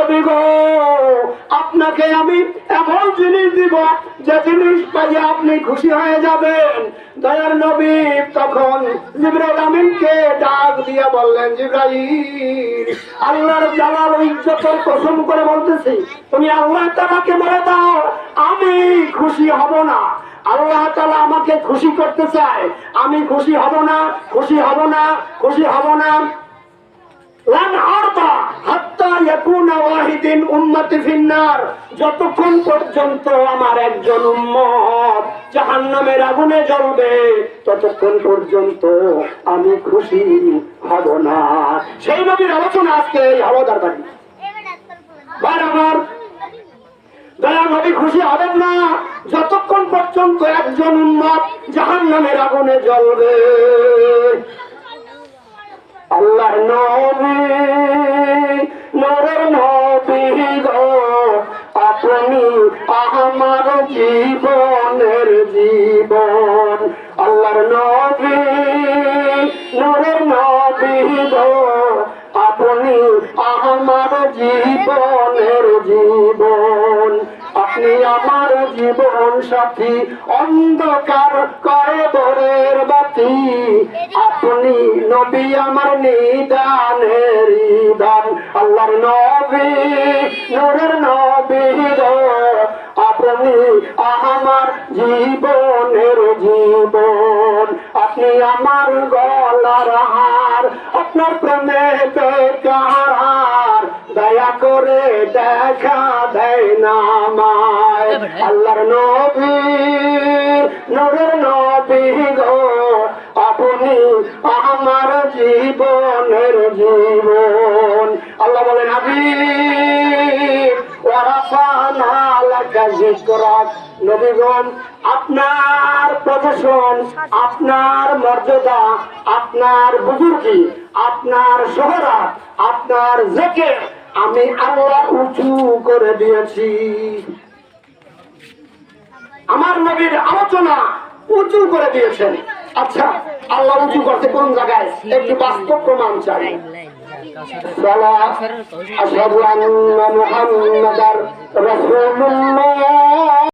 নবী গো, আপনাকে আমি এমন জিনিস দিব যে জিনিস পাইয়ে আপনি খুশি হয়ে যাবেন। দয়ার নবী তখন জিবরাইল আমিনকে ডাক দিয়ে বললেন, জিবরাইল, আল্লাহর জালাল ও ইজ্জতের কসম করে বলতেছি, তুমি আল্লাহ তাআলাকে বলে দাও আমি খুশি হব না। আল্লাহ তাআলা আমাকে খুশি করতে চায়, আমি খুশি হব না, খুশি হব না, খুশি হব না। যতক্ষণ পর্যন্ত আমার একজন উম্মত জাহান্নামের আগুনে জ্বলবে ততক্ষণ পর্যন্ত আমি খুশি হব না। সেই নবীর আলোচনা আজকে এই হলদার বাড়ি। বারবার দয়া নবী খুশি হবেন না যতক্ষণ পর্যন্ত একজন উম্মত জাহান্নামের আগুনে জ্বলবে। আল্লাহর নবী, নূরের নবী গো, আপনি আমার জীবনের জীবন। আল্লাহর নবী, নূরের নবী গো, আপনি আমার জীবনের জীবন। আপনি আমার জীবন সাথী, অন্ধকার করে ভোরের বাতি। আপনি নবী আমার নিদানের নিদান। আল্লাহর নবী, নূরের নবী গো, আপনি আমার জীবনের জীবন। আপনি আমার গলার হার, আপনার প্রেমে বেকার, দয়া করে দেখা দেয় না আমায়। আল্লাহর নবী, নূরের নবী গো, আপনি আমার জীবনের জীবন। আল্লাহ বলেন, হাবিব ওয়ারাফানা লাকা যিকরাক, নবীগণ আপনার প্রশংসা, আপনার মর্যাদা, আপনার বুজুর্গি, আপনার শোহরত, আপনার জিকির আমি আল্লাহ উঁচু করে দিয়েছি। আমার নবীর আলোচনা উঁচু করে দিয়েছেন। আচ্ছা, আল্লাহ উঁচু করতে কোন জায়গায় একটি বাস্তব প্রমাণ চাই। আশহাদু আন্না মুহাম্মাদার রাসূলুল্লাহ।